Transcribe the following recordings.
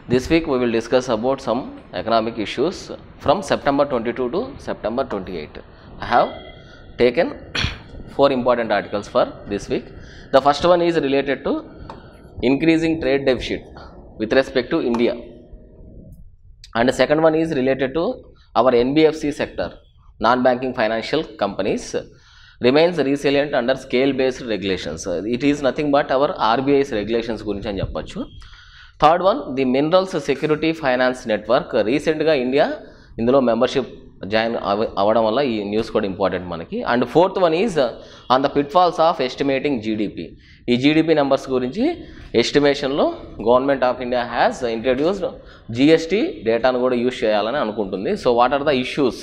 This week we will discuss about some economic issues from September 22 to September 28. I have taken 4 important articles for this week. The first one is related to increasing trade deficit with respect to India, and the second one is related to our NBFC sector, non-banking financial companies remains resilient under scale-based regulations. It is nothing but our RBI's regulations గురించి అని చెప్పొచ్చు. Third one, the minerals security finance network. రీసెంట్గా India ఇందులో membership join అవ్వడం వల్ల ఈ news కూడా important మనకి. And fourth one is on the pitfalls of estimating GDP. ఈ జీడిపి నెంబర్స్ గురించి ఎస్టిమేషన్లో government of India has introduced GST డేటాను కూడా యూజ్ చేయాలని అనుకుంటుంది. So what are the issues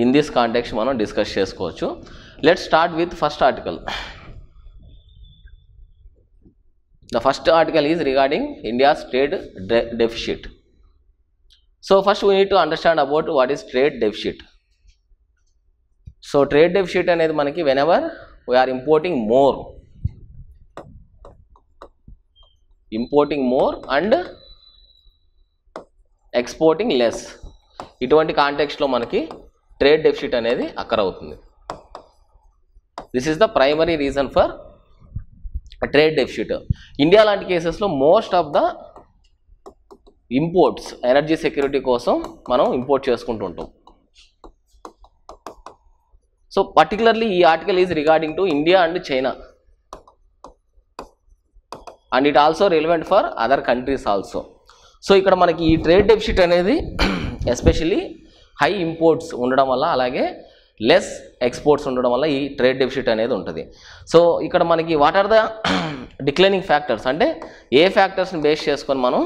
in this context మనం డిస్కస్ చేసుకోవచ్చు. Let's start with first article. The first article is regarding India's trade deficit. So first we need to understand about what is trade deficit. So trade deficit అనేది మనకి whenever we are importing more and exporting less, ఇటువంటి కాంటెక్స్ట్లో మనకి trade deficit అనేది అక్కర్ అవుతుంది. This is the primary reason for trade deficit. India లాంటి కేసెస్లో most of the imports energy security కోసం మనం ఇంపోర్ట్ చేసుకుంటూ ఉంటాం. సో పర్టికులర్లీ ఈ article is regarding to India and China, and it also relevant for other countries also. So ఇక్కడ మనకి ఈ ట్రేడ్ డెఫిసిట్ అనేది ఎస్పెషల్లీ హై ఇంపోర్ట్స్ ఉండడం వల్ల, అలాగే లెస్ ఎక్స్పోర్ట్స్ ఉండడం వల్ల ఈ ట్రేడ్ డెఫిసిట్ అనేది ఉంటుంది. సో ఇక్కడ మనకి what are the declining factors, అంటే ఏ ఫ్యాక్టర్స్ని బేస్ చేసుకొని మనం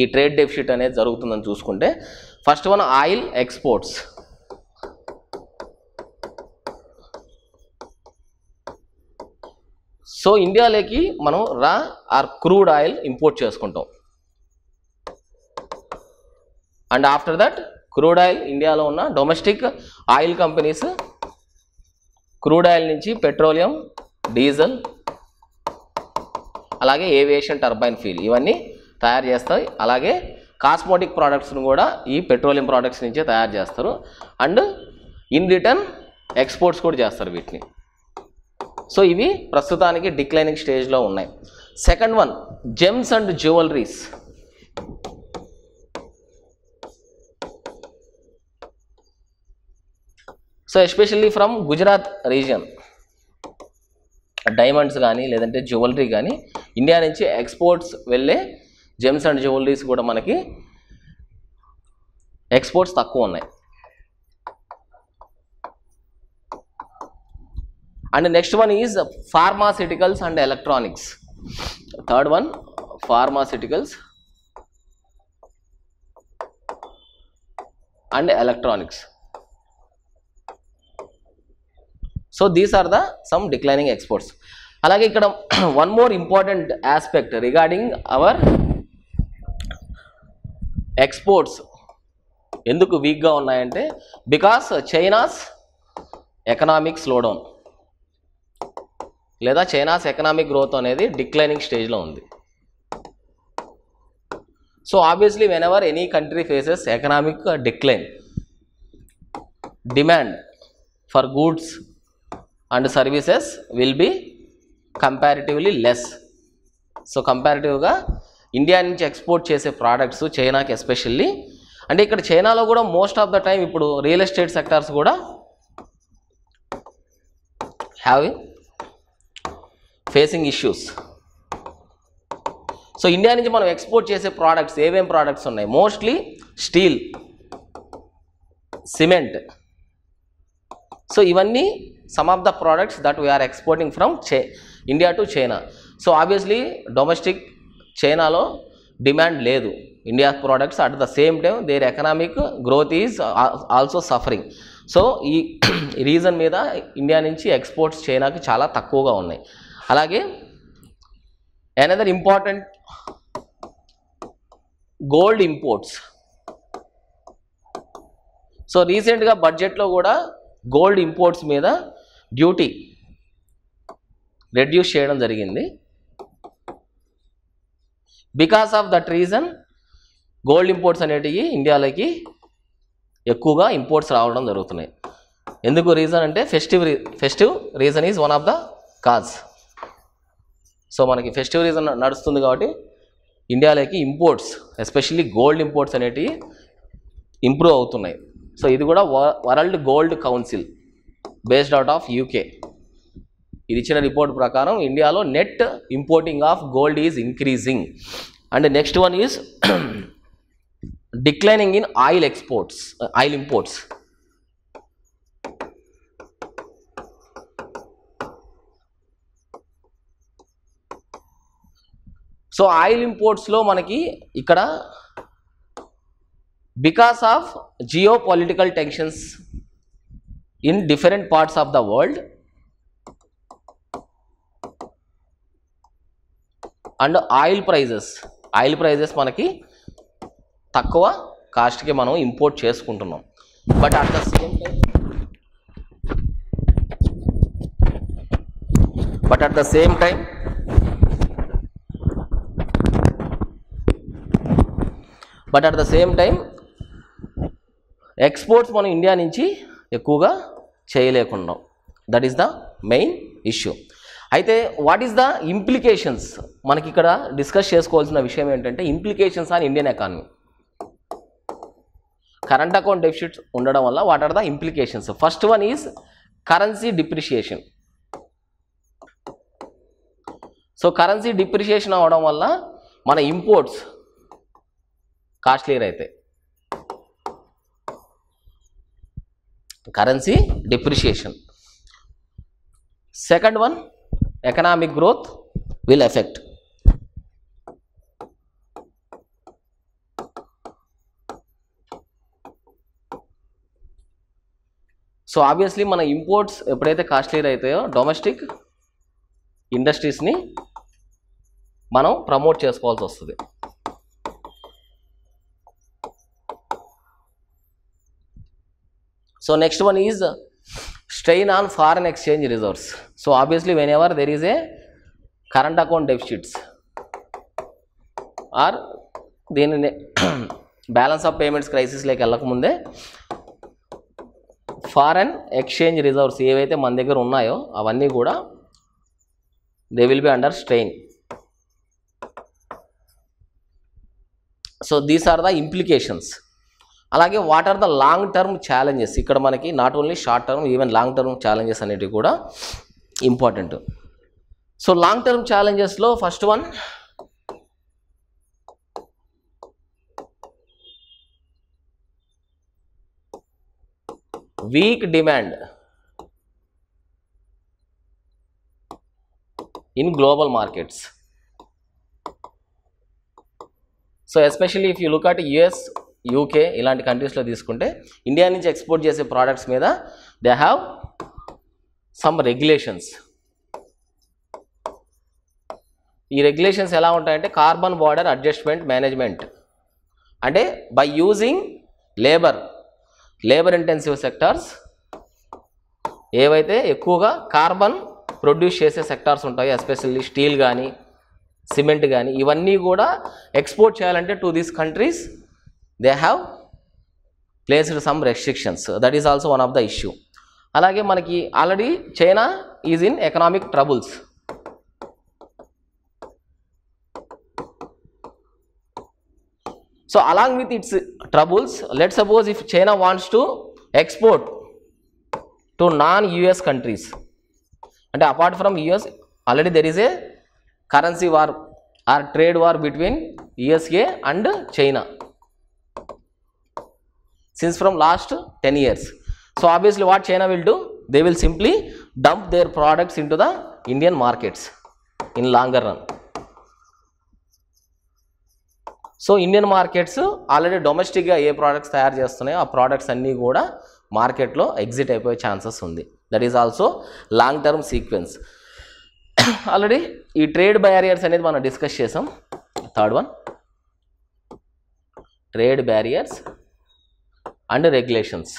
ఈ ట్రేడ్ డెఫిసిట్ అనేది జరుగుతుందని చూసుకుంటే, first one oil exports. So ఇండియాలోకి మనం raw or crude oil import చేసుకుంటాం, and after that crude oil ఇండియాలో ఉన్న domestic oil companies crude oil నుంచి పెట్రోలియం, డీజిల్, అలాగే ఏవియేషన్ టర్బైన్ ఫ్యూల్ ఇవన్నీ తయారు చేస్తాయి. అలాగే కాస్మోటిక్ ప్రోడక్ట్స్ను కూడా ఈ పెట్రోలియం ప్రోడక్ట్స్ నుంచే తయారు చేస్తారు, అండ్ ఇన్ రిటర్న్ ఎక్స్పోర్ట్స్ కూడా చేస్తారు వీటిని. సో ఇవి ప్రస్తుతానికి డిక్లైనింగ్ స్టేజ్లో ఉన్నాయి. Second one, gems and jewelleries. So especially from Gujarat region diamonds కానీ లేదంటే జ్యువెలరీ కానీ ఇండియా నుంచి ఎక్స్పోర్ట్స్ వెళ్ళే జెమ్స్ అండ్ జ్యువెలరీస్ కూడా మనకి ఎక్స్పోర్ట్స్ తక్కువ ఉన్నాయి. And next one is pharmaceuticals and electronics. Third one, pharmaceuticals and electronics. So these are the some declining exports. అలాగే ఇక్కడ one more important aspect regarding our exports ఎందుకు వీక్గా ఉన్నాయంటే, బికాస్ చైనాస్ ఎకనామిక్ స్లోడౌన్ లేదా China's economic growth అనేది declining స్టేజ్లో ఉంది. So obviously whenever any country faces economic decline, demand for goods and services will be comparatively less. So కంపారిటివ్గా India నుంచి export చేసే ప్రోడక్ట్స్ చైనాకి ఎస్పెషల్లీ, అంటే ఇక్కడ చైనాలో కూడా మోస్ట్ ఆఫ్ ద టైం ఇప్పుడు రియల్ ఎస్టేట్ సెక్టార్స్ కూడా ఫేసింగ్ ఇష్యూస్. సో ఇండియా నుంచి మనం ఎక్స్పోర్ట్ చేసే ప్రోడక్ట్స్ ఏమేం ప్రోడక్ట్స్ ఉన్నాయి? Mostly steel, cement. సో ఇవన్నీ some of the products that we are exporting from India to China. So obviously domestic Chinaలో demand లేదు India products. At the same time there economic growth is also suffering. So ఈ reason మీద India నుంచి exports చైనాకి చాలా తక్కువగా ఉన్నాయి. అలాగే another important, gold imports. So రీసెంట్గా బడ్జెట్లో కూడా గోల్డ్ ఇంపోర్ట్స్ మీద డ్యూటీ రెడ్యూస్ చేయడం జరిగింది. Because of that reason gold imports అనేటివి ఇండియాలోకి ఎక్కువగా ఇంపోర్ట్స్ రావడం జరుగుతున్నాయి. ఎందుకు రీజన్ అంటే festive reason is one of the cause. So మనకి ఫెస్టివ్ రీజన్ నడుస్తుంది కాబట్టి ఇండియాలోకి ఇంపోర్ట్స్ ఎస్పెషల్లీ గోల్డ్ ఇంపోర్ట్స్ అనేటివి ఇంప్రూవ్ అవుతున్నాయి. సో ఇది కూడా world gold council based out of UK ఇది ఇచ్చిన రిపోర్ట్ ప్రకారం ఇండియాలో net importing of gold is increasing. And next one is declining in oil imports. So oil ఇంపోర్ట్స్లో మనకి ఇక్కడ because of geopolitical tensions in different parts of the world and oil prices మనకి తక్కువ కాస్ట్కి మనం import చేసుకుంటున్నాం. But at the same time exports మనం India నుంచి ఎక్కువగా చేయలేకున్నాం. That is the main issue. అయితే వాట్ ఈస్ ద ఇంప్లికేషన్స్, మనకి ఇక్కడ డిస్కస్ చేసుకోవాల్సిన విషయం ఏంటంటే implications on Indian economy. Current account deficits ఉండడం వల్ల what are the implications? First one is currency depreciation. So currency depreciation అవడం వల్ల మన ఇంపోర్ట్స్ కాస్ట్లీర్ అవుతాయి. Currency depreciation. Second one, economic growth will effect. So obviously మన imports ఎప్పుడైతే costlier అవుతాయో domestic ఇండస్ట్రీస్ని మనం ప్రమోట్ చేసుకోవాల్సి వస్తుంది. So next one is strain on foreign exchange reserves. So obviously whenever there is a current account deficits or దీనిని balance of payments crisis లేక వెళ్ళకముందే foreign exchange reserves ఏవైతే మన దగ్గర ఉన్నాయో అవన్నీ కూడా they will be under strain. So these are the implications. అలాగే what are the long term challenges? ఇక్కడ మనకి not only short term, even long term challenges అనేటివి కూడా ఇంపార్టెంట్. సో లాంగ్ టర్మ్ ఛాలెంజెస్లో first one weak demand in global markets. So especially if you look at US, UK ఇలాంటి కంట్రీస్లో తీసుకుంటే India నుంచి export చేసే ప్రోడక్ట్స్ మీద దే హ్యావ్ సమ్ రెగ్యులేషన్స్. ఈ రెగ్యులేషన్స్ ఎలా ఉంటాయంటే కార్బన్ బార్డర్ అడ్జస్ట్మెంట్ మేనేజ్మెంట్, అంటే by using labour intensive sectors ఏవైతే ఎక్కువగా కార్బన్ ప్రొడ్యూస్ చేసే సెక్టార్స్ ఉంటాయో ఎస్పెషల్లీ స్టీల్ కానీ సిమెంట్ కానీ ఇవన్నీ కూడా ఎక్స్పోర్ట్ చేయాలంటే to these countries they have placed some restrictions. That is also one of the issue. అలాగే మనకి already China is in economic troubles. So along with its troubles, let suppose if China wants to export to non US countries, అంటే apart from US already there is a currency war or trade war between USA and China since from last 10 years. So obviously what China will do, they will simply dump their products into the Indian markets in longer run. So Indian markets already domestic ga A products తయారు చేస్తున్నాయో ఆ products అన్నీ కూడా మార్కెట్లో exit అయిపోయే chances ఉంది. That is also long term sequence. Already ఈ trade barriers అనేది మనం డిస్కస్ చేసాం. Third one, trade barriers and regulations.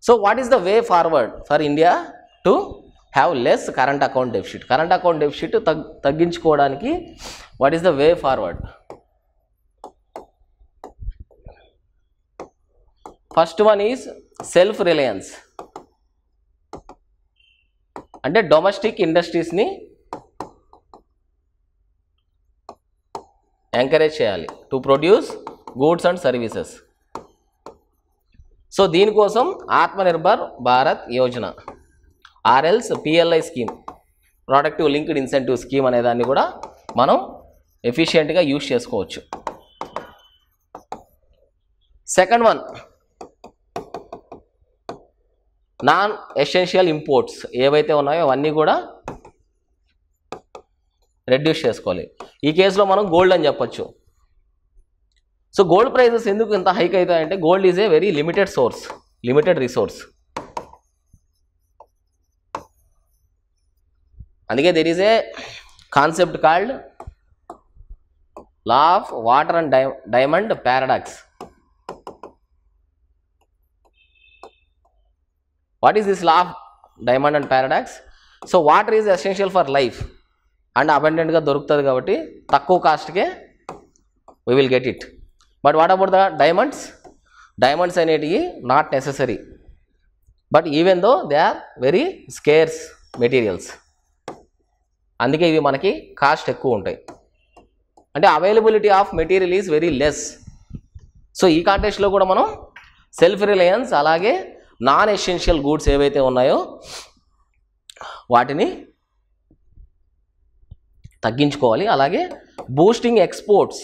So what is the way forward for India to have less current account deficit. Current account deficit తగ్గించుకోవడానికి what is the way forward? First one is self reliance. అంటే domestic ఇండస్ట్రీస్ని encourage చేయాలి to produce goods and services. So దీనికోసం Atmanirbhar Bharat Yojana or else PLI scheme, productive linked incentive scheme అనే దాన్ని కూడా మనం ఎఫిషియెంట్గా యూజ్ చేసుకోవచ్చు. Second one, non essential imports ఏవైతే ఉన్నాయో అవన్నీ కూడా రెడ్యూస్ చేసుకోవాలి. ఈ కేసులో మనం గోల్డ్ అని చెప్పొచ్చు. సో గోల్డ్ ప్రైజెస్ ఎందుకు ఇంత హైక్ అవుతాయంటే gold is a very limited resource. అందుకే there is a concept called law of water and diamond paradox. What is this law of diamond and paradox? So water is essential for life and అబండెంట్గా దొరుకుతుంది కాబట్టి తక్కువ కాస్ట్కే we will get it. But what about the diamonds? Diamonds అనేటివి not necessary, but even though they are very scarce materials. అందుకే ఇవి మనకి cost ఎక్కువ ఉంటాయి. అంటే availability of material is very less. So ఈ కాంటెక్స్ట్లో కూడా మనం సెల్ఫ్ రిలయన్స్ అలాగే నాన్ ఎసెన్షియల్ గూడ్స్ ఏవైతే ఉన్నాయో వాటిని తగ్గించుకోవాలి. అలాగే బూస్టింగ్ ఎక్స్పోర్ట్స్.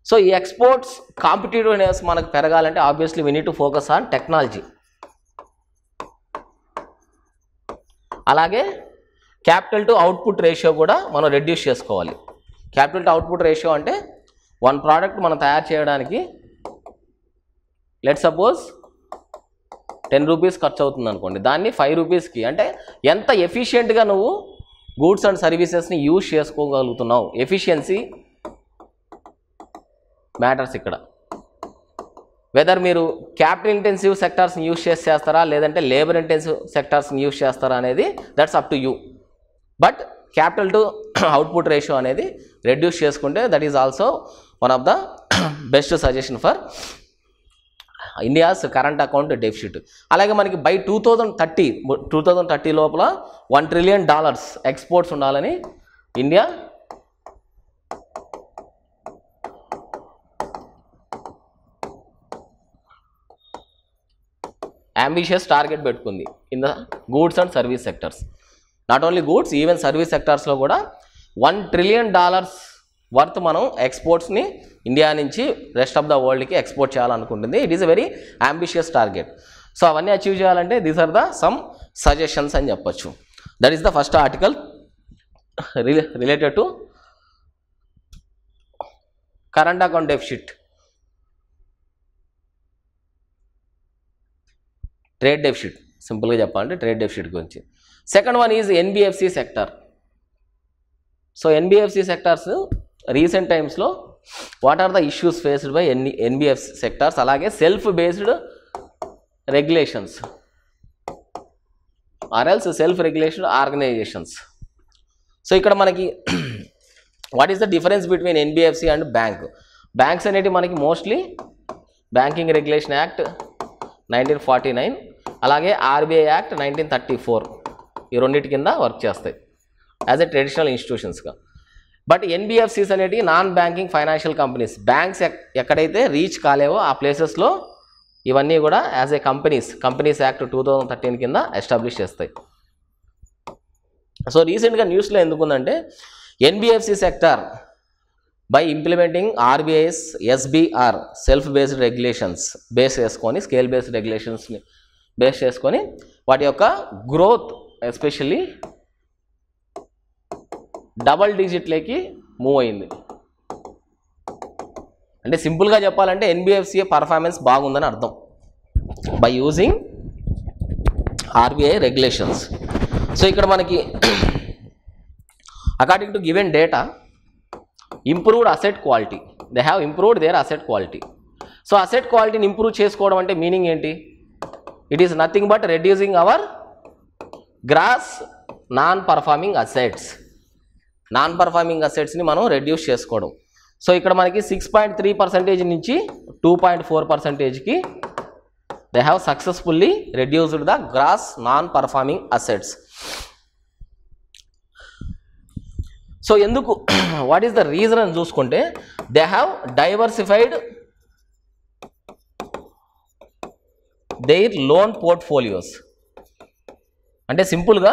సో ఈ ఎక్స్పోర్ట్స్ కాంపిటేటివ్నెస్ మనకు పెరగాలంటే obviously we need to focus on technology. అలాగే క్యాపిటల్ టు అవుట్పుట్ రేషియో కూడా మనం రెడ్యూస్ చేసుకోవాలి. క్యాపిటల్ టు అవుట్పుట్ రేషియో అంటే వన్ ప్రోడక్ట్ మనం తయారు చేయడానికి లెట్ సపోజ్ 10 రూపీస్ ఖర్చు అవుతుంది అనుకోండి, దాన్ని 5 రూపీస్కి, అంటే ఎంత ఎఫిషియెంట్గా నువ్వు గూడ్స్ అండ్ సర్వీసెస్ని యూజ్ చేసుకోగలుగుతున్నావు. ఎఫిషియన్సీ మ్యాటర్స్ ఇక్కడ. వెదర్ మీరు క్యాపిటల్ ఇంటెన్సివ్ సెక్టార్స్ని యూజ్ చేస్తారా లేదంటే లేబర్ ఇంటెన్సివ్ సెక్టార్స్ని యూజ్ చేస్తారా అనేది that's up to you. But capital to output ratio అనేది రెడ్యూస్ చేసుకుంటే that is also one of the best suggestion for India's current account deficit. అలాగే మనకి బై 2030 లోపల $1 trillion ఎక్స్పోర్ట్స్ ఉండాలని ఇండియా అంబిషియస్ టార్గెట్ పెట్టుకుంది in the goods and service sectors. Not only goods, even service సెక్టార్స్లో కూడా $1 trillion worth మనం ఎక్స్పోర్ట్స్ని India నుంచి రెస్ట్ ఆఫ్ ద వరల్డ్కి ఎక్స్పోర్ట్ చేయాలనుకుంటుంది. It is a very ambitious target. So అవన్నీ అచీవ్ చేయాలంటే these are the some suggestions అని చెప్పొచ్చు. That is the first article related to current account deficit, trade deficit. సింపుల్గా చెప్పాలంటే ట్రేడ్ డెఫిసిట్ గురించి. Second one is NBFC sector. So NBFC sectors recent టైమ్స్లో what are the issues faced by NBFC sectors, అలాగే self based regulations or else self regulation organisations. So ఇక్కడ మనకి what is the difference between NBFC and bank? Banks అనేవి మనకి mostly banking regulation act 1949 అలాగే RBI act 1934 ఈ రెండింటి కింద work చేస్తాయి యాజ్ ఎ ట్రెడిషనల్ ఇన్స్టిట్యూషన్స్గా. బట్ ఎన్బిఎఫ్సిస్ అనేవి non banking financial companies. Banks ఎక్కడైతే రీచ్ కాలేవో ఆ ప్లేసెస్లో ఇవన్నీ కూడా యాజ్ ఏ కంపెనీస్ యాక్ట్ 2013 కింద ఎస్టాబ్లిష్ చేస్తాయి. సో రీసెంట్గా న్యూస్లో ఎందుకుందంటే NBFC sector by implementing RBI's SBR self based regulations base చేసుకొని, స్కేల్ బేస్డ్ రెగ్యులేషన్స్ని బేస్ చేసుకొని వాటి యొక్క గ్రోత్ ఎస్పెషల్లీ డబల్ డిజిట్లోకి మూవ్ అయింది. అంటే సింపుల్గా చెప్పాలంటే ఎన్బిఎఫ్సి పర్ఫార్మెన్స్ బాగుందని అర్థం by using RBI regulations. So ఇక్కడ మనకి according to given data improved asset quality, they have improved their asset quality. So asset క్వాలిటీని ఇంప్రూవ్ చేసుకోవడం అంటే మీనింగ్ ఏంటి? It is nothing but reducing hour gross non performing assets. Non performing అసెట్స్ని మనం reduce చేసుకోవడం. So ఇక్కడ మనకి 6.3% నుంచి 2.4%కి they have successfully reduced the gross non performing assets. So ఎందుకు, వాట్ ఈస్ ద రీజన్ అని చూసుకుంటే, they have diversified their loan portfolios. అంటే సింపుల్గా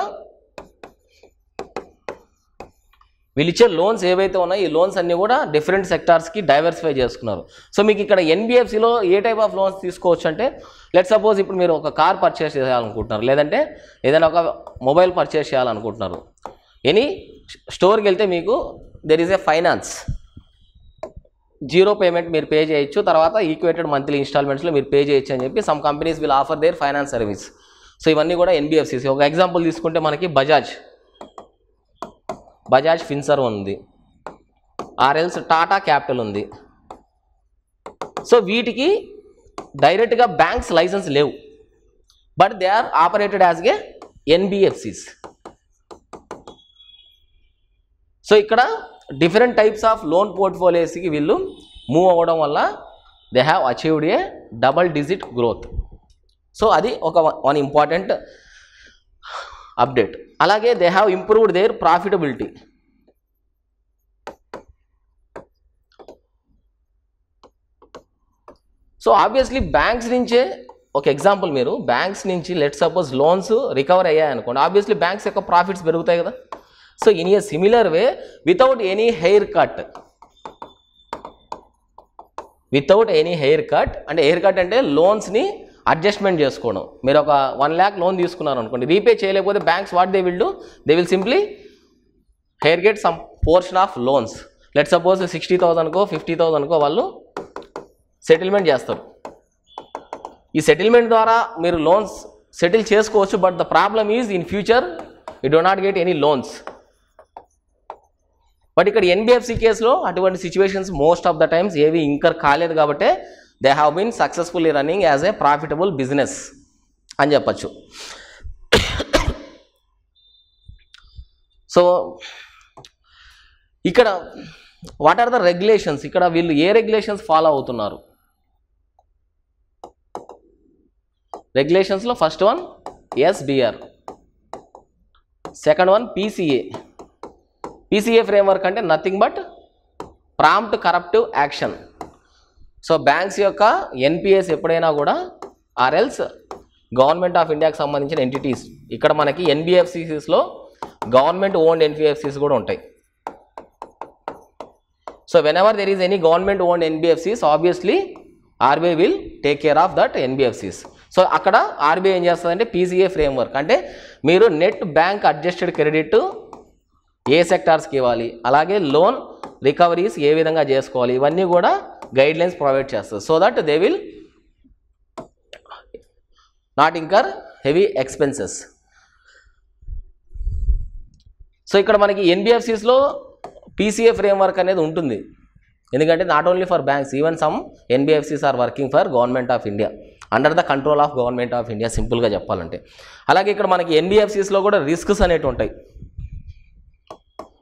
వీళ్ళు ఇచ్చే లోన్స్ ఏవైతే ఉన్నాయో ఈ లోన్స్ అన్నీ కూడా డిఫరెంట్ సెక్టార్స్కి డైవర్సిఫై చేసుకున్నారు. సో మీకు ఇక్కడ ఎన్బిఎఫ్సిలో ఏ టైప్ ఆఫ్ లోన్స్ తీసుకోవచ్చు అంటే, లెట్ సపోజ్ ఇప్పుడు మీరు ఒక కార్ పర్చేస్ చేయాలనుకుంటున్నారు, లేదంటే ఏదైనా ఒక మొబైల్ పర్చేస్ చేయాలనుకుంటున్నారు. ఎనీ స్టోర్కి వెళ్తే మీకు there is A finance, 0 payment మీరు పే చేయొచ్చు, తర్వాత ఈక్వేటెడ్ మంత్లీ ఇన్స్టాల్మెంట్స్లో మీరు పే చేయొచ్చు అని చెప్పి some companies will offer there finance service. So ఇవన్నీ కూడా ఎన్బిఎఫ్సిస్. ఒక ఎగ్జాంపుల్ తీసుకుంటే మనకి బజాజ్ ఫిన్సర్వ్ ఉంది, ఆర్ఎల్స్ టాటా క్యాపిటల్ ఉంది. సో వీటికి డైరెక్ట్గా బ్యాంక్స్ లైసెన్స్ లేవు, but they are operated as a NBFCs. So ఇక్కడ డిఫరెంట్ టైప్స్ ఆఫ్ లోన్ పోర్ట్ఫోలియోస్కి వీళ్ళు మూవ్ అవ్వడం వల్ల they have achieved a double digit growth. So అది వన్ ఇంపార్టెంట్ అప్డేట్. అలాగే they have improved their profitability. So obviously banks నుంచే ఒక example, మీరు బ్యాంక్స్ నుంచి లెట్ సపోజ్ లోన్స్ రికవర్ అయ్యాయనుకోండి, ఆబ్వియస్లీ బ్యాంక్స్ యొక్క ప్రాఫిట్స్ పెరుగుతాయి కదా. So in a similar way, without any hair cut అంటే హెయిర్ కట్ అంటే లోన్స్ని అడ్జస్ట్మెంట్ చేసుకోవడం. మీరు ఒక 1 lakh లోన్ తీసుకున్నారు అనుకోండి, రీపే చేయలేకపోతే banks what they will do, they will simply hair get some portion of loans. Let suppose 60,000కో 50,000కో వాళ్ళు సెటిల్మెంట్ చేస్తారు. ఈ సెటిల్మెంట్ ద్వారా మీరు లోన్స్ సెటిల్ చేసుకోవచ్చు, but the problem is in future you do not get any loans. But ఇక్కడ NBFC కేసులో అటువంటి situations most of the times ఏవి ఇంకర్ కాలేదు కాబట్టి they have been successfully running as a profitable business అని చెప్పచ్చు. So ఇక్కడ వాట్ ఆర్ ద రెగ్యులేషన్స్, ఇక్కడ వీళ్ళు ఏ రెగ్యులేషన్స్ ఫాలో అవుతున్నారు? రెగ్యులేషన్స్లో first one SBR, second one PCA framework అంటే nothing but prompt corrective action. So banks యొక్క ఎన్పిఎస్ ఎప్పుడైనా కూడా ఆర్ఎల్స్ గవర్నమెంట్ ఆఫ్ ఇండియాకి సంబంధించిన ఎంటిటీస్, ఇక్కడ మనకి ఎన్బిఎఫ్సిస్లో గవర్నమెంట్ ఓన్డ్ ఎన్బిఎఫ్సిస్ కూడా ఉంటాయి. So when ever there is any government owned NBFCs, obviously RBI will take care of that NBFCs. So అక్కడ ఆర్బీఐ ఏం చేస్తుందంటే పీసీఏ ఫ్రేమ్వర్క్ అంటే మీరు నెట్ బ్యాంక్ అడ్జస్టెడ్ క్రెడిట్ ఏ సెక్టార్స్కి ఇవ్వాలి, అలాగే లోన్ రికవరీస్ ఏ విధంగా చేసుకోవాలి, ఇవన్నీ కూడా గైడ్లైన్స్ ప్రొవైడ్ చేస్తారు. So that they will not incur heavy expenses. So ఇక్కడ మనకి ఎన్బిఎఫ్సిస్లో పీసీఏ ఫ్రేమ్వర్క్ అనేది ఉంటుంది, ఎందుకంటే not only for banks, even some NBFCs are working for government of India, under the control of government of India, సింపుల్గా చెప్పాలంటే. అలాగే ఇక్కడ మనకి ఎన్బిఎఫ్సిస్లో కూడా రిస్క్స్ అనేవి ఉంటాయి.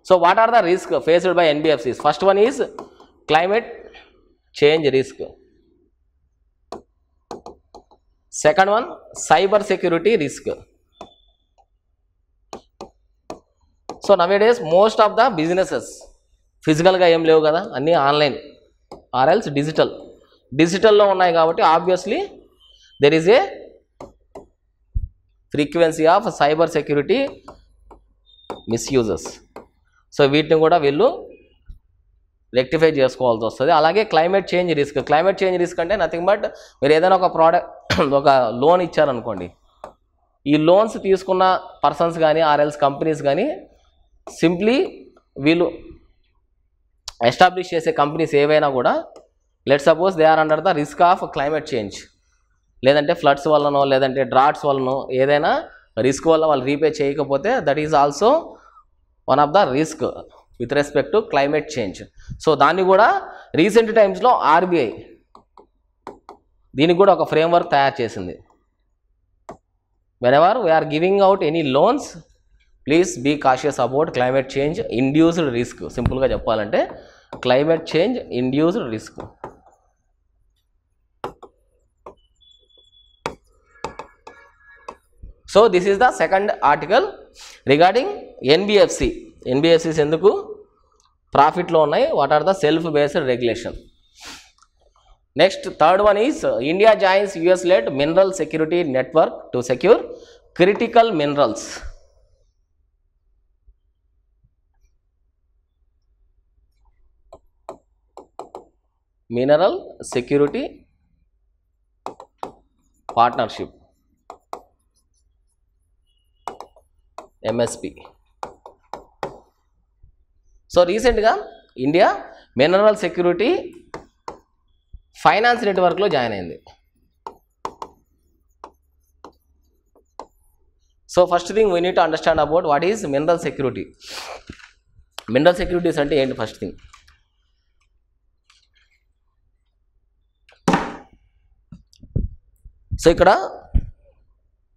So what are the risk faced by NBFCs? First one is climate change risk, second one cyber security risk. So nowadays most of the businesses ఫిజికల్గా ఏం లేవు కదా, అన్నీ ఆన్లైన్ ఆర్ఎల్స్ డిజిటల్లో ఉన్నాయి కాబట్టి obviously there is A frequency of cyber security misuses. So వీటిని కూడా వీళ్ళు రెక్టిఫై చేసుకోవాల్సి వస్తుంది. అలాగే క్లైమేట్ చేంజ్ రిస్క్ అంటే నథింగ్ బట్ మీరు ఏదైనా ఒక ఒక లోన్ ఇచ్చారనుకోండి, ఈ లోన్స్ తీసుకున్న పర్సన్స్ కానీ ఆర్ఎల్స్ కంపెనీస్ కానీ సింప్లీ వీళ్ళు ఎస్టాబ్లిష్ చేసే కంపెనీస్ ఏవైనా కూడా let suppose they are under the risk of climate change, లేదంటే ఫ్లడ్స్ వల్లనో లేదంటే డ్రాట్స్ వల్లనో ఏదైనా రిస్క్ వల్ల వాళ్ళు రీపే చేయకపోతే that is also one of the risk with respect to climate change. So దాన్ని కూడా రీసెంట్ టైమ్స్లో ఆర్బీఐ దీనికి కూడా ఒక ఫ్రేమ్వర్క్ తయారు చేసింది. whenever we are giving out any loans, please be cautious about climate change induced risk. Simple ga cheppalante climate change induced risk. So this is the second article regarding NBFC. NBFCs enduku profit lo unnai, what are the self based regulation. Next, third one is India joins US led mineral security network to secure critical minerals. Mineral security partnership, MSP. So recent ga India mineral security finance నెట్వర్క్లో join అయింది. So first thing we need to understand about what is mineral security. Mineral securities అంటే ఏంటి? First thing, so ఇక్కడ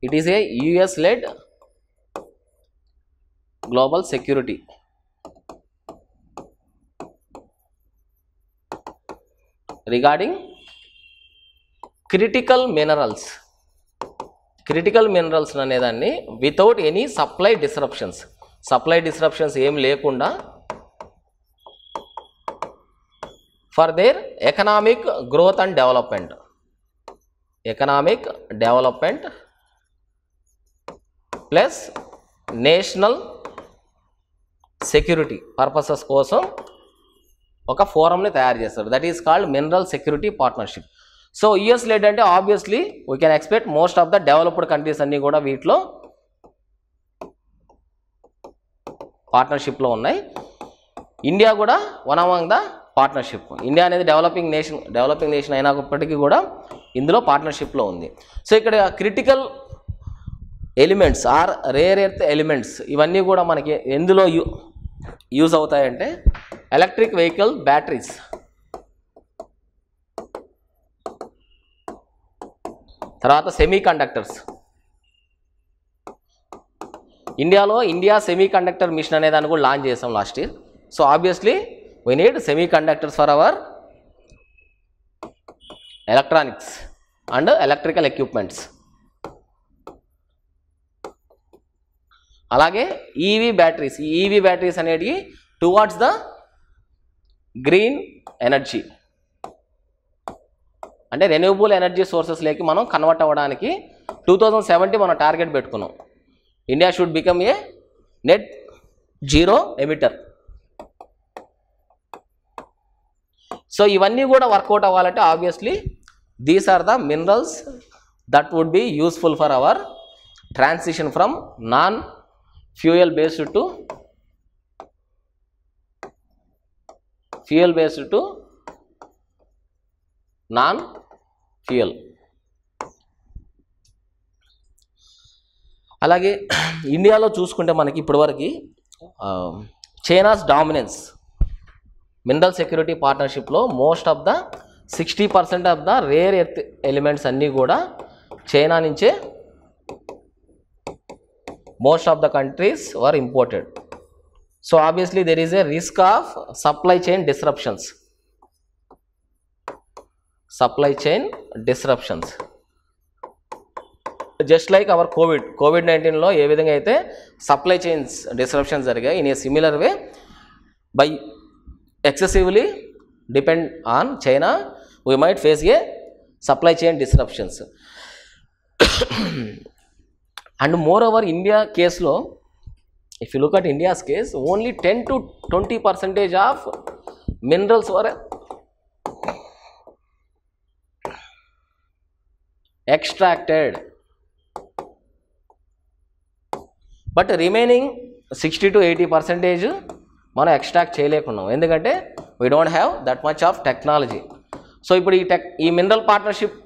it is a US led global security. Regarding critical minerals. Critical minerals అనేదాన్ని without any supply disruptions. Supply disruptions ఏం లేకుండా for their economic growth and development. Economic development plus national security purposes కోసం ఒక ఫోరంని తయారు చేస్తారు. That is called mineral security partnership. So US led అంటే obviously we can expect most of the developed countries అన్నీ కూడా వీటిలో పార్ట్నర్షిప్లో ఉన్నాయి. ఇండియా కూడా one among the partnership. India అనేది డెవలపింగ్ నేషన్ అయినప్పటికీ కూడా ఇందులో పార్ట్నర్షిప్లో ఉంది. సో ఇక్కడ critical elements are rare earth elements ఇవన్నీ కూడా మనకి ఎందులో యూజ్ అవుతాయంటే ఎలక్ట్రిక్ వెహికల్ బ్యాటరీస్, తర్వాత సెమీ కండక్టర్స్. ఇండియాలో ఇండియా సెమీ కండక్టర్ మిషన్ అనే దాన్ని కూడా లాంచ్ చేసాం last year. So obviously we need semiconductors for our electronics and electrical equipments. అలాగే ఈవీ బ్యాటరీస్. ఈ ఈవీ బ్యాటరీస్ అనేటివి టువార్డ్స్ ద గ్రీన్ ఎనర్జీ అంటే రెన్యూబుల్ ఎనర్జీ సోర్సెస్లోకి మనం కన్వర్ట్ అవ్వడానికి 2070 మనం టార్గెట్ పెట్టుకున్నాం. India should become a net zero emitter. So ఇవన్నీ కూడా వర్కౌట్ అవ్వాలంటే obviously these are the minerals that would be useful for our transition from non fuel based to fuel based to non fuel. అలాగే ఇండియాలో చూసుకుంటే మనకి ఇప్పటివరకు China's dominance mineral security పార్ట్నర్షిప్లో most of the 60% of the rare earth elements అన్నీ కూడా China నుంచే most of the countries were imported. So obviously there is a risk of supply chain disruptions. Supply chain disruptions. Just like our COVID-19 లో ఏ విధంగా అయితే supply chains disruptions జరిగాయి, in a similar way by excessively depend on China we might face a supply chain disruptions. And moreover, India case law, if you look at India's case, only 10 to 20% of minerals were extracted, but remaining 60 to 80% మనం extract చేయలేకున్నాం. ఎందుకంటే we don't have that much of technology. So ఇప్పుడు ఈ mineral partnership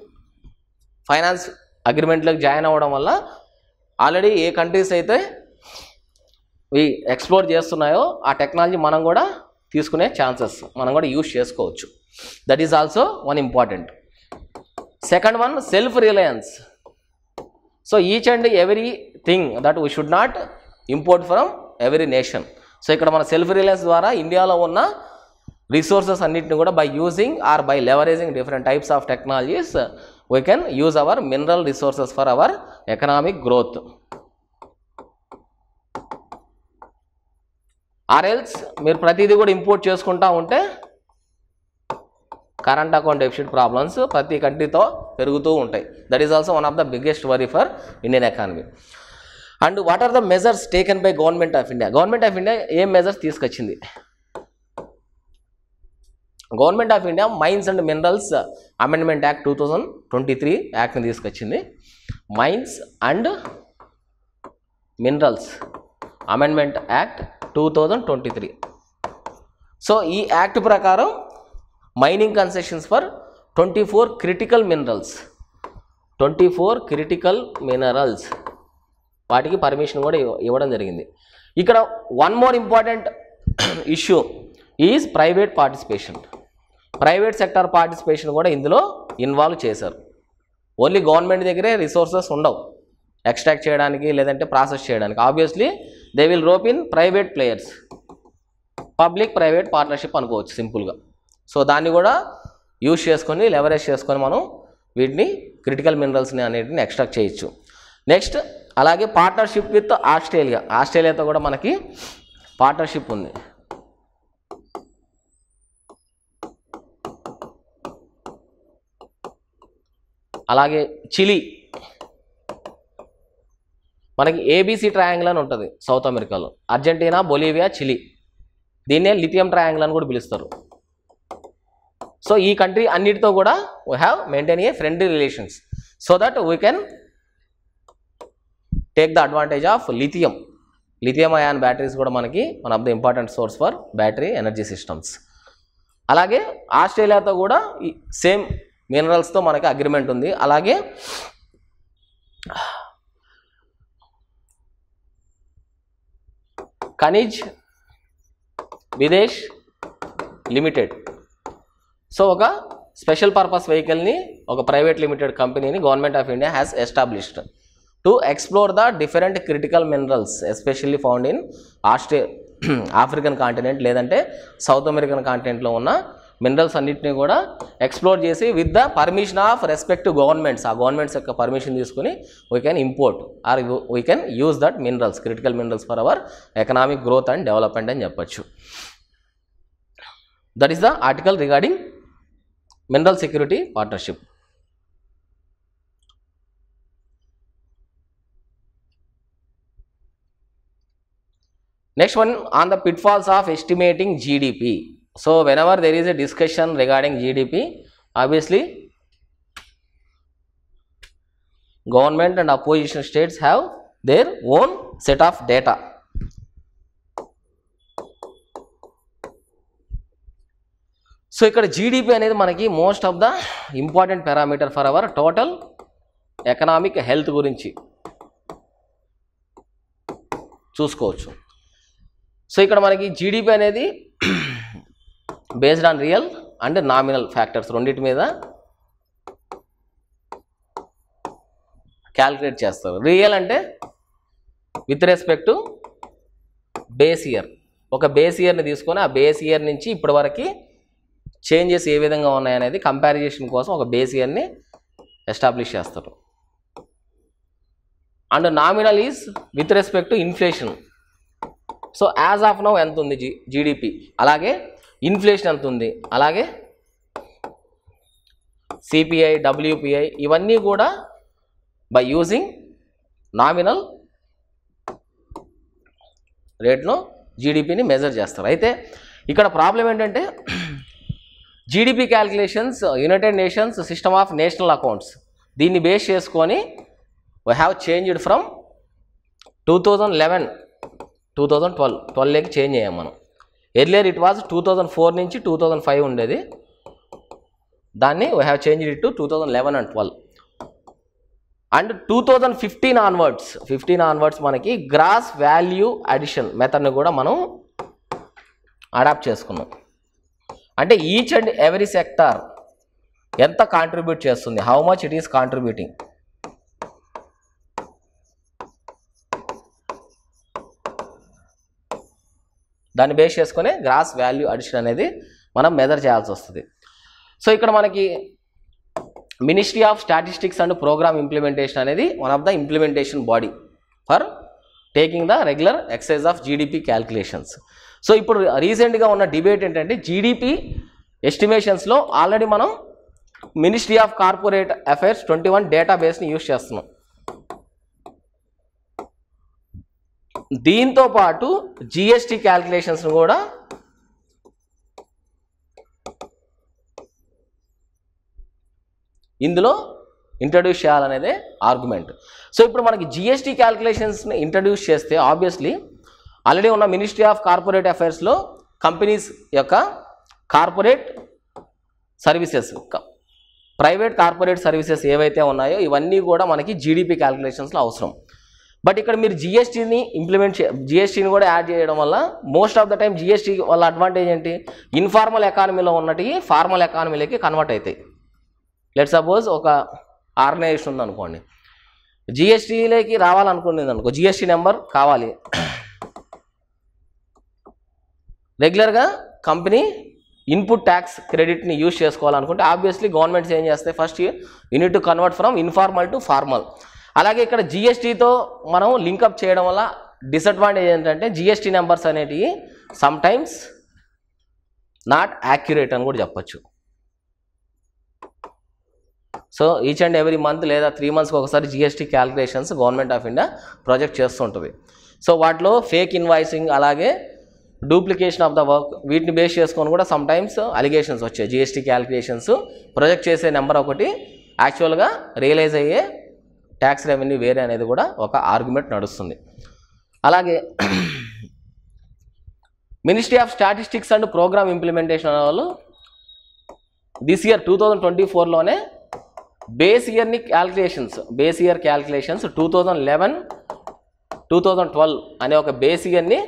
finance అగ్రిమెంట్లోకి join అవ్వడం వల్ల already ఏ countries అయితే explore చేస్తున్నాయో ఆ technology మనం కూడా తీసుకునే ఛాన్సెస్, మనం కూడా యూజ్ చేసుకోవచ్చు. That is also one important. Second one, self Reliance. So each and every thing that we should not import from every nation. So ఇక్కడ మన సెల్ఫ్ రిలయన్స్ ద్వారా ఇండియాలో ఉన్న రిసోర్సెస్ అన్నిటిని కూడా by using or by leveraging different types of technologies we can use our mineral resources for our economic growth. Or else మీరు ప్రతిదీ కూడా ఇంపోర్ట్ చేసుకుంటా ఉంటే కరెంట్ అకౌంట్ డెఫిసిట్ ప్రాబ్లమ్స్ ప్రతి కంట్రీతో పెరుగుతూ ఉంటాయి. That is also one of the biggest worry for Indian economy. And what are the measures taken by government of India? Government of India ఏం మెజర్స్ తీసుకొచ్చింది? Government of India mines and minerals amendment act 2023 యాక్ట్ని తీసుకొచ్చింది. Mines and minerals amendment act 2023. So ఈ act ప్రకారం mining concessions for 24 critical minerals, 24 critical minerals వాటికి permission కూడా ఇవ్వడం జరిగింది. ఇక్కడ one more important issue is private participation. Private sector participation కూడా ఇందులో ఇన్వాల్వ్ చేశారు. ఓన్లీ గవర్నమెంట్ దగ్గరే రిసోర్సెస్ ఉండవు ఎక్స్ట్రాక్ట్ చేయడానికి లేదంటే ప్రాసెస్ చేయడానికి. Obviously they will rope in private players, public private partnership అనుకోవచ్చు సింపుల్గా. సో దాన్ని కూడా యూజ్ చేసుకొని లెవరేజ్ చేసుకొని మనం వీటిని క్రిటికల్ మినరల్స్ని అనేటిని ఎక్స్ట్రాక్ట్ చేయొచ్చు. నెక్స్ట్ అలాగే పార్ట్నర్షిప్ విత్ ఆస్ట్రేలియా. ఆస్ట్రేలియాతో కూడా మనకి పార్ట్నర్షిప్ ఉంది. అలాగే చిలీ, మనకి ఏబీసీ ట్రయాంగిల్ అని ఉంటుంది సౌత్ అమెరికాలో. అర్జెంటీనా, బొలీవియా, చిలీ, దీన్నే లిథియం ట్రయాంగిల్ అని కూడా పిలుస్తారు. సో ఈ కంట్రీ అన్నిటితో కూడా we have maintain a friendly relations so that we can take the advantage of lithium. Lithium ion batteries కూడా మనకి one of the important source for battery energy systems. అలాగే ఆస్ట్రేలియాతో కూడా సేమ్ మినరల్స్తో మనకి అగ్రిమెంట్ ఉంది. అలాగే ఖనిజ్ విదేశ్ లిమిటెడ్, సో ఒక స్పెషల్ పర్పస్ వెహికల్ని ఒక ప్రైవేట్ లిమిటెడ్ కంపెనీని government of India has established to explore the different critical minerals especially found in African continent లేదంటే సౌత్ అమెరికన్ కాంటినెంట్లో ఉన్న మినరల్స్ అన్నింటినీ కూడా ఎక్స్ప్లోర్ చేసి with the permission of respective governments, ఆ గవర్నమెంట్స్ యొక్క పర్మిషన్ తీసుకుని we can import or we can use that minerals, critical minerals for our economic growth and development అని చెప్పచ్చు. That is the article regarding mineral security partnership. Next one on the pitfalls of estimating GDP. So whenever there is a discussion regarding GDP, obviously government and opposition states have their own set of data. So ఇక్కడ GDP అనేది మనకి most of the important parameter for hour total economic health గురించి చూసుకోవచ్చు. So ఇక్కడ మనకి GDP అనేది based on real and nominal factors రెండింటి మీద క్యాల్కులేట్ చేస్తారు. రియల్ అంటే with respect to base year, ఒక బేస్ ఇయర్ని తీసుకొని ఆ బేస్ ఇయర్ నుంచి ఇప్పటి వరకు చేంజెస్ ఏ విధంగా ఉన్నాయనేది కంపారిజేషన్ కోసం ఒక బేస్ ఇయర్ని ఎస్టాబ్లిష్ చేస్తారు. And nominal is with respect to inflation. So as of now ఎంత ఉంది జీడిపి, అలాగే ఇన్ఫ్లేషన్ ఎంత ఉంది, అలాగే సిపిఐ, డబ్ల్యూపిఐ, ఇవన్నీ కూడా బై యూజింగ్ నామినల్ రేట్లో జీడిపిని మెజర్ చేస్తారు. అయితే ఇక్కడ ప్రాబ్లం ఏంటంటే GDP calculations United nations system of national accounts దీన్ని బేస్ చేసుకొని we have changed from 2012 change అయ్యాం మనం. ఎర్లియర్ ఇట్ వాజ్ 2004 నుంచి 2005 ఉండేది, దాన్ని we have changed it to 2011 and 12. And 2015 onwards మనకి గ్రాస్ వాల్యూ అడిషన్ మెథడ్ని కూడా మనం అడాప్ట్ చేసుకున్నాం. అంటే ఈచ్ అండ్ ఎవ్రీ సెక్టార్ ఎంత కాంట్రిబ్యూట్ చేస్తుంది, how much it is contributing. దాన్ని బేస్ చేసుకొని గ్రాస్ వాల్యూ అడిషన్ అనేది మనం మెజర్ చేయాల్సి వస్తుంది. సో ఇక్కడ మనకి ministry of statistics and programme implementation అనేది one of the implementation body for taking the regular exercise of GDP calculations. So ఇప్పుడు రీసెంట్గా ఉన్న డిబేట్ ఏంటంటే జీడిపి ఎస్టిమేషన్స్లో ఆల్రెడీ మనం మినిస్ట్రీ ఆఫ్ కార్పొరేట్ అఫైర్స్ 21 డేటాబేస్ని యూజ్ చేస్తున్నాం. దీంతో పాటు జిఎస్టీ క్యాల్కులేషన్స్ను కూడా ఇందులో ఇంట్రడ్యూస్ చేయాలనేదే ఆర్గ్యుమెంట్. సో ఇప్పుడు మనకి జిఎస్టీ క్యాల్కులేషన్స్ని ఇంట్రడ్యూస్ చేస్తే ఆబ్వియస్లీ ఆల్రెడీ ఉన్న మినిస్ట్రీ ఆఫ్ కార్పొరేట్ అఫైర్స్లో కంపెనీస్ యొక్క corporate services, private corporate services ఏవైతే ఉన్నాయో ఇవన్నీ కూడా మనకి జీడిపి క్యాల్కులేషన్స్లో అవసరం. బట్ ఇక్కడ మీరు జిఎస్టీని కూడా యాడ్ చేయడం వల్ల most of the time GST వల్ల అడ్వాంటేజ్ ఏంటి, ఇన్ఫార్మల్ ఎకానమీలో ఉన్నటివి ఫార్మల్ ఎకానమీలోకి కన్వర్ట్ అవుతాయి. లెట్ సపోజ్ ఒక ఆర్గనైజేషన్ ఉందనుకోండి, జిఎస్టీలోకి రావాలనుకునేది అనుకో, జిఎస్టీ నెంబర్ కావాలి, రెగ్యులర్గా కంపెనీ ఇన్పుట్ ట్యాక్స్ క్రెడిట్ని యూజ్ చేసుకోవాలనుకుంటే ఆబ్వియస్లీ గవర్నమెంట్స్ ఏం చేస్తాయి, first unit to convert from informal to formal. అలాగే ఇక్కడ జిఎస్టీతో మనం లింకప్ చేయడం వల్ల డిసడ్వాంటేజ్ ఏంటంటే జిఎస్టీ నెంబర్స్ అనేటివి సమ్ టైమ్స్ నాట్ యాక్యురేట్ అని కూడా చెప్పచ్చు. So each and every month లేదా 3 monthsకి ఒకసారి GST calculations government of India project చేస్తుంటుంది. సో వాటిలో ఫేక్ ఇన్వాయిసింగ్ అలాగే డూప్లికేషన్ ఆఫ్ ద వర్క్ వీటిని బేస్ చేసుకొని కూడా సమ్ టైమ్స్ అలిగేషన్స్ వచ్చాయి. జిఎస్టీ క్యాల్కులేషన్స్ ప్రొజెక్ట్ చేసే నెంబర్ ఒకటి, యాక్చువల్గా రియలైజ్ అయ్యే ట్యాక్స్ రెవెన్యూ వేరే అనేది కూడా ఒక ఆర్గ్యుమెంట్ నడుస్తుంది. అలాగే ministry of statistics and programme implementation వాళ్ళు దిస్ ఇయర్ 2024లోనే బేస్ ఇయర్ క్యాల్కులేషన్స్ 2011-2012 అనే ఒక బేస్ ఇయర్ని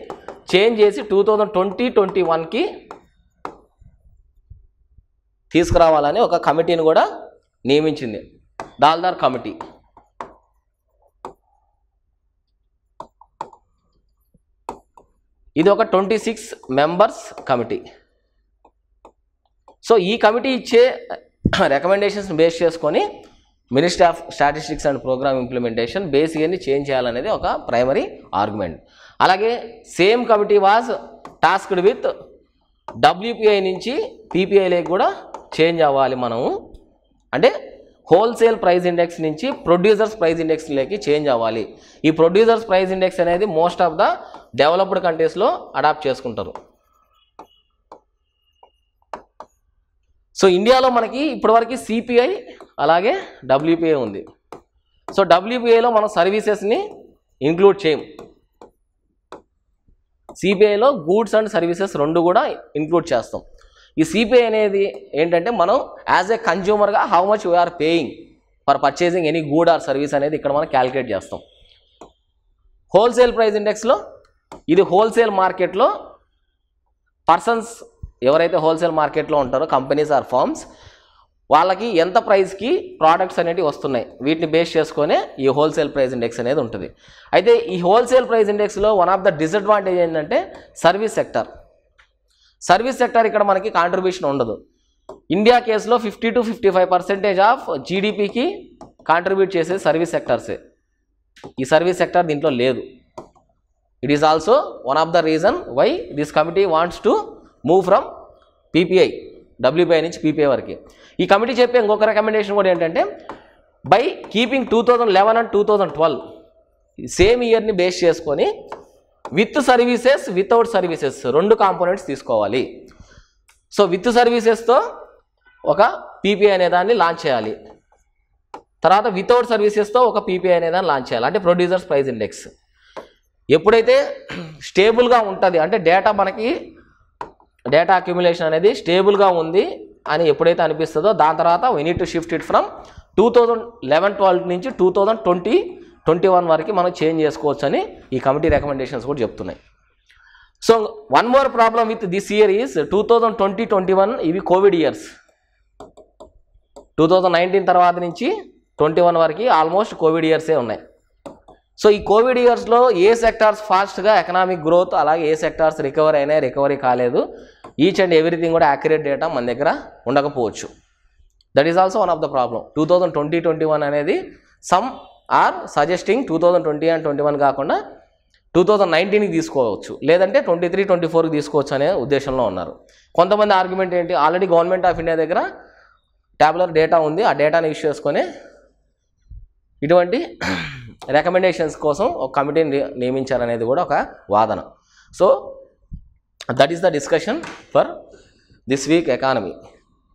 చేంజ్ చేసి 2020-21కి తీసుకురావాలని ఒక కమిటీని కూడా నియమించింది, దాల్దార్ కమిటీ. ఇది ఒక 26 members కమిటీ. సో ఈ కమిటీ ఇచ్చే రికమెండేషన్స్ బేస్ చేసుకొని ministry of statistics and programme implementation base ఇయర్ని చేంజ్ చేయాలనేది ఒక ప్రైమరీ ఆర్గ్యుమెంట్. అలాగే same committee was tasked with WPI నుంచి పీపీఐలోకి కూడా చేంజ్ అవ్వాలి మనము, అంటే హోల్సేల్ ప్రైస్ ఇండెక్స్ నుంచి ప్రొడ్యూసర్స్ ప్రైస్ ఇండెక్స్లోకి చేంజ్ అవ్వాలి. ఈ ప్రొడ్యూసర్స్ ప్రైస్ ఇండెక్స్ అనేది మోస్ట్ ఆఫ్ ద డెవలప్డ్ కంట్రీస్లో అడాప్ట్ చేసుకుంటారు. సో ఇండియాలో మనకి ఇప్పటివరకు సిపిఐ అలాగే డబ్ల్యూపీఐ ఉంది. సో డబ్ల్యూపీఐలో మనం సర్వీసెస్ని ఇంక్లూడ్ చేయం, సిపిఐలో గూడ్స్ అండ్ సర్వీసెస్ రెండు కూడా ఇంక్లూడ్ చేస్తాం. ఈ సిపిఐ అనేది ఏంటంటే మనం యాజ్ ఏ కన్జ్యూమర్గా how much we are paying for purchasing any good or service అనేది ఇక్కడ మనం క్యాలిక్యులేట్ చేస్తాం. హోల్సేల్ ప్రైస్ ఇండెక్స్లో ఇది హోల్సేల్ మార్కెట్లో పర్సన్స్ ఎవరైతే హోల్సేల్ మార్కెట్లో ఉంటారో కంపెనీస్ ఆర్ ఫర్మ్స్ వాళ్ళకి ఎంత ప్రైస్కి ప్రోడక్ట్స్ అనేవి వస్తున్నాయి వీటిని బేస్ చేసుకొని ఈ హోల్సేల్ ప్రైస్ ఇండెక్స్ అనేది ఉంటుంది. అయితే ఈ హోల్సేల్ ప్రైస్ ఇండెక్స్లో వన్ ఆఫ్ ద డిసడ్వాంటేజ్ ఏంటంటే సర్వీస్ సెక్టర్ ఇక్కడ మనకి కాంట్రిబ్యూషన్ ఉండదు. ఇండియా కేసులో 50-55% ఆఫ్ జీడిపికి కాంట్రిబ్యూట్ చేసే సర్వీస్ సెక్టర్సే. ఈ సర్వీస్ సెక్టర్ దీంట్లో లేదు. It is also one of the reason why this committee wants to move from PPI, WPI నుంచి పీపీఐ వరకు. ఈ కమిటీ చెప్పే ఇంకొక రికమెండేషన్ కూడా ఏంటంటే బై కీపింగ్ 2011 and 2012 సేమ్ ఇయర్ని బేస్ చేసుకొని విత్ సర్వీసెస్ వితౌట్ సర్వీసెస్ రెండు కాంపోనెంట్స్ తీసుకోవాలి. సో విత్ సర్వీసెస్తో ఒక పీపీఐ అనేదాన్ని లాంచ్ చేయాలి, తర్వాత వితౌట్ సర్వీసెస్తో ఒక పీపీఐ అనేదాన్ని లాంచ్ చేయాలి. అంటే ప్రొడ్యూసర్స్ ప్రైస్ ఇండెక్స్ ఎప్పుడైతే స్టేబుల్గా ఉంటుంది అంటే డేటా అక్యుములేషన్ అనేది స్టేబుల్గా ఉంది అని ఎప్పుడైతే అనిపిస్తుందో దాని తర్వాత we need to shift it from 2011-12 నుంచి 2020-21 వరకు మనం చేంజ్ చేసుకోవచ్చు అని ఈ కమిటీ రికమెండేషన్స్ కూడా చెప్తున్నాయి. So one more problem with this year is 2020-21 ఇవి కోవిడ్ ఇయర్స్. 2019 తర్వాత నుంచి 21 వరకు ఆల్మోస్ట్ కోవిడ్ ఇయర్సే ఉన్నాయి. సో ఈ కోవిడ్ ఇయర్స్లో ఏ సెక్టార్స్ ఫాస్ట్గా ఎకనామిక్ గ్రోత్, అలాగే ఏ సెక్టార్స్ రికవరీ అయినా రికవరీ కాలేదు, ఈచ్ అండ్ ఎవ్రీథింగ్ కూడా యాక్యురేట్ డేటా మన దగ్గర ఉండకపోవచ్చు. That is also one of the problem. 2020-21 అనేది సమ్ ఆర్ సజెస్టింగ్ 2020 and 21 కాకుండా 2019కి తీసుకోవచ్చు, లేదంటే 23-24కి తీసుకోవచ్చు అనే ఉద్దేశంలో ఉన్నారు. కొంతమంది ఆర్గ్యుమెంట్ ఏంటి, ఆల్రెడీ గవర్నమెంట్ ఆఫ్ ఇండియా దగ్గర ట్యాబులర్ డేటా ఉంది, ఆ డేటాని యూస్ చేసుకొని ఇటువంటి రికమెండేషన్స్ కోసం ఒక కమిటీని నియమించారనేది కూడా ఒక వాదన. So that is the discussion for this week economy.